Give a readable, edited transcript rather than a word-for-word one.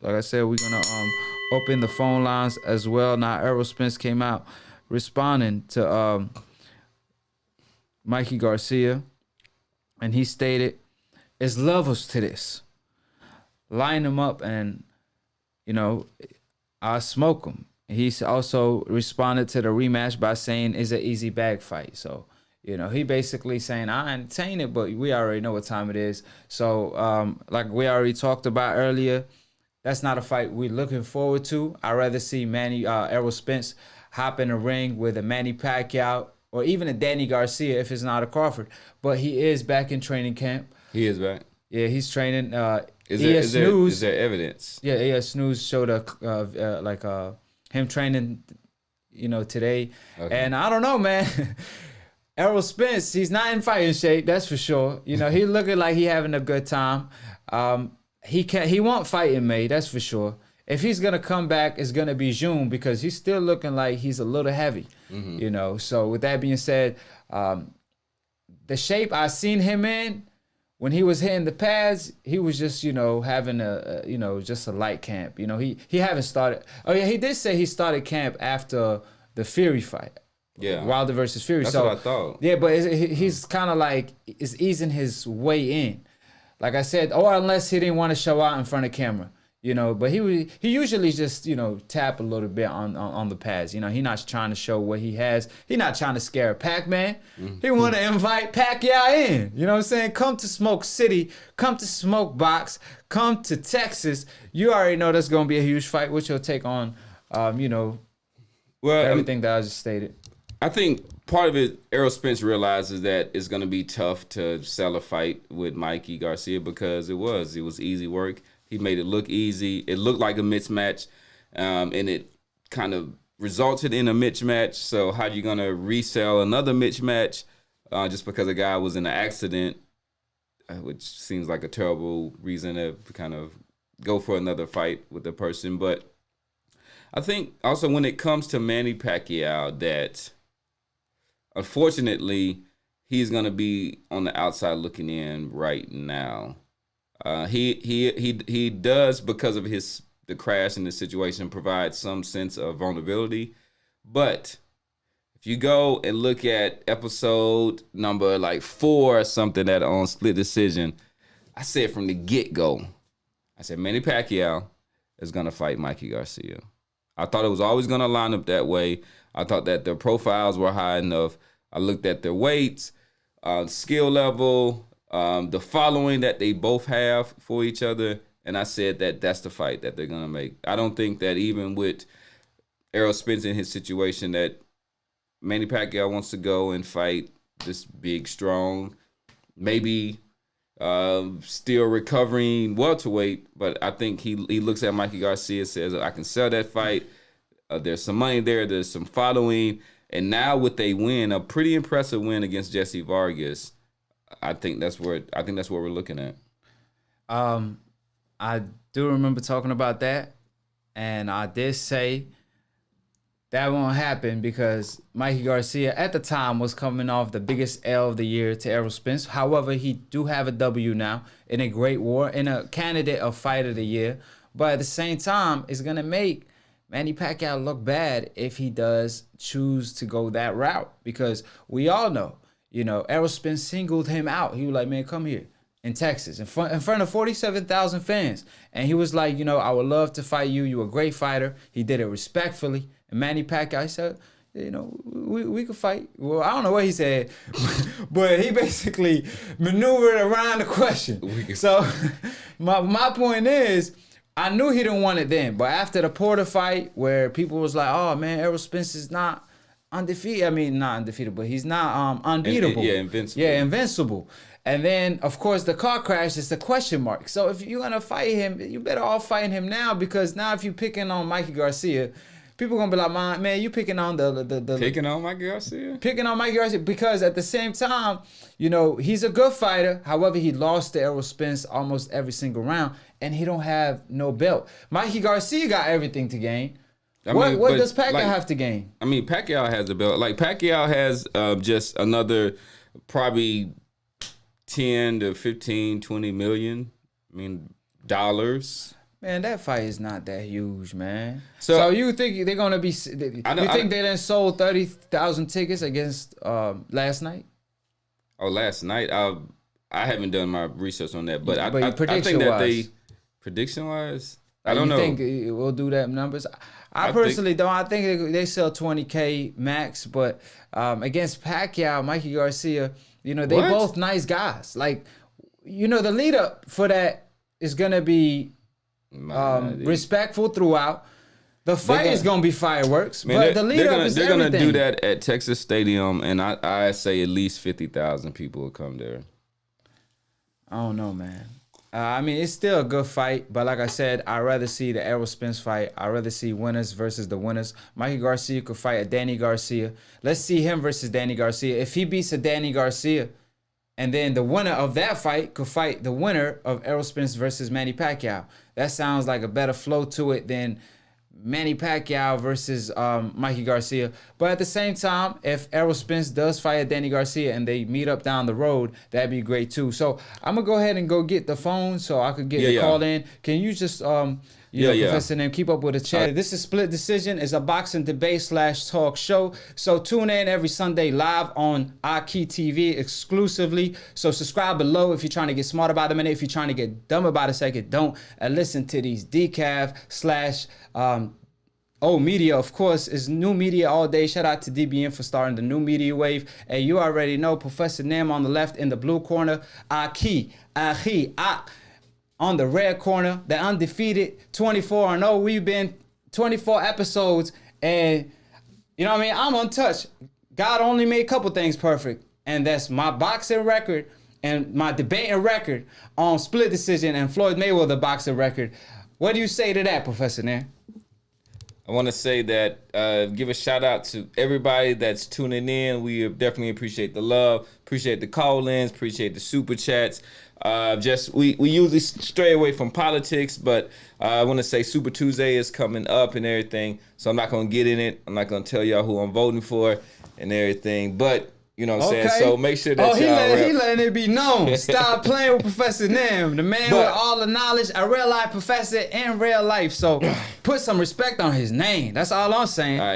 like I said, we're gonna open the phone lines as well. Now, Errol Spence came out responding to Mikey Garcia, and he stated, "It's levels to this. Line him up, and I'll smoke him." He's also responded to the rematch by saying it's an easy bag fight. So, he basically saying, I entertain it, but we already know what time it is. So, like we already talked about earlier, that's not a fight we're looking forward to. I'd rather see Errol Spence hop in the ring with a Manny Pacquiao or even a Danny Garcia if it's not a Crawford. But he is back in training camp. He is back. Yeah, he's training. Is there evidence? Yeah, ES News showed him training, today. Okay. And I don't know, man. Errol Spence, he's not in fighting shape, that's for sure. He looking like he having a good time. He won't fight in May, that's for sure. If he's gonna come back, it's gonna be June because he's still looking like he's a little heavy. Mm-hmm. So with that being said, the shape I seen him in when he was hitting the pads, he was just, having just a light camp. He haven't started. Oh yeah, he did say he started camp after the Fury fight. Yeah, Wilder versus Fury. That's what I thought. Yeah, but he's kind of like is easing his way in. Like I said, or unless he didn't want to show out in front of camera, But he usually just tap a little bit on the pads. He not trying to show what he has. He not trying to scare Pac-Man. Mm-hmm. He want to invite Pacquiao in. You know what I'm saying? Come to Smoke City. Come to Smoke Box. Come to Texas. You already know that's gonna be a huge fight. Which you'll take on, everything that I just stated. I think part of it, Errol Spence realizes that it's going to be tough to sell a fight with Mikey Garcia because it was easy work. He made it look easy. It looked like a mismatch, and it kind of resulted in a mismatch. So how are you going to resell another mismatch just because a guy was in an accident, which seems like a terrible reason to kind of go for another fight with the person. But I think also when it comes to Manny Pacquiao that unfortunately, he's gonna be on the outside looking in right now. He does, because of the crash and the situation, provide some sense of vulnerability. But if you go and look at episode number 4 or something that on Split Decision, I said from the get-go, I said Manny Pacquiao is gonna fight Mikey Garcia. I thought it was always gonna line up that way. I thought that their profiles were high enough. I looked at their weights, skill level, the following that they both have for each other, and I said that that's the fight that they're going to make. I don't think that even with Errol Spence in his situation that Manny Pacquiao wants to go and fight this big, strong, maybe still recovering welterweight, but I think he looks at Mikey Garcia and says, I can sell that fight. There's some money there. There's some following. And now with a win, a pretty impressive win against Jessie Vargas, I think that's what we're looking at. I do remember talking about that, and I did say that won't happen because Mikey Garcia at the time was coming off the biggest L of the year to Errol Spence. However, he do have a W now in a great war, in a candidate of fight of the year. But at the same time, it's gonna make Manny Pacquiao look bad if he does choose to go that route, because we all know, Errol Spence singled him out. He was like, man, come here in Texas in front of 47,000 fans. And he was like, I would love to fight you. You're a great fighter. He did it respectfully. And Manny Pacquiao, he said, we could fight. Well, I don't know what he said, but he basically maneuvered around the question. So my point is, I knew he didn't want it then, but after the Porter fight where people was like, oh man, Errol Spence is not undefeated. I mean, not undefeated, but he's not unbeatable. Invincible. Yeah, invincible. And then, of course, the car crash is the question mark. So if you're going to fight him, you better all fight him now, because now if you're picking on Mikey Garcia, people are going to be like, man, you picking on Picking on Mikey Garcia? Picking on Mikey Garcia, because at the same time, he's a good fighter. However, he lost to Errol Spence almost every single round, and he don't have no belt. Mikey Garcia got everything to gain. What does Pacquiao have to gain? I mean, Pacquiao has the belt. Pacquiao has just another probably 10 to 15, 20 million, dollars. Man, that fight is not that huge, man. So- So you think they're gonna be? You think they done sold 30,000 tickets against last night? Oh, last night I haven't done my research on that, but I think that prediction-wise? prediction-wise, I don't you know. think it will do that numbers? I I personally don't. I think they sell 20K max, but against Pacquiao, Mikey Garcia, you know, they What? both nice guys. Like, you know, the lead up for that is gonna be respectful throughout. The fight is gonna be fireworks, Man, but the lead up is they're everything. gonna do that at Texas Stadium, and I say at least 50,000 people will come there. I don't know, man. I mean, it's still a good fight, but like I said, I'd rather see the Errol Spence fight. I'd rather see winners versus the winners. Mikey Garcia could fight a Danny Garcia. Let's see him versus Danny Garcia. If he beats a Danny Garcia, and then the winner of that fight could fight the winner of Errol Spence versus Manny Pacquiao. That sounds like a better flow to it than Manny Pacquiao versus Mikey Garcia. But at the same time, if Errol Spence does fight Danny Garcia and they meet up down the road, that'd be great too. So I'm gonna go ahead and go get the phone so I could get the call in. Can you just Professor Name, keep up with the chat. This is Split Decision. It's a boxing debate / talk show. So tune in every Sunday live on AkHi TV exclusively. So subscribe below if you're trying to get smart about a minute. If you're trying to get dumb about a second, don't. And listen to these decaf / media, of course, is new media all day. Shout out to DBN for starting the new media wave. And you already know Professor Nim on the left in the blue corner. AkHi, on the red corner, the undefeated 24-0. We've been 24 episodes, and you know what I mean? I'm untouched. God only made a couple things perfect, and that's my boxing record and my debating record on Split Decision and Floyd Mayweather boxing record. What do you say to that, Professor Nair? I want to say that give a shout out to everybody that's tuning in. We definitely appreciate the love, appreciate the call-ins, appreciate the super chats. We usually stray away from politics, but I want to say Super Tuesday is coming up and everything, so I'm not going to get in it. I'm not going to tell y'all who I'm voting for and everything, but you know what I'm saying? So make sure that he letting it be known. Stop playing with Professor Nim, the man with all the knowledge, a real life professor in real life. So put some respect on his name. That's all I'm saying. All right.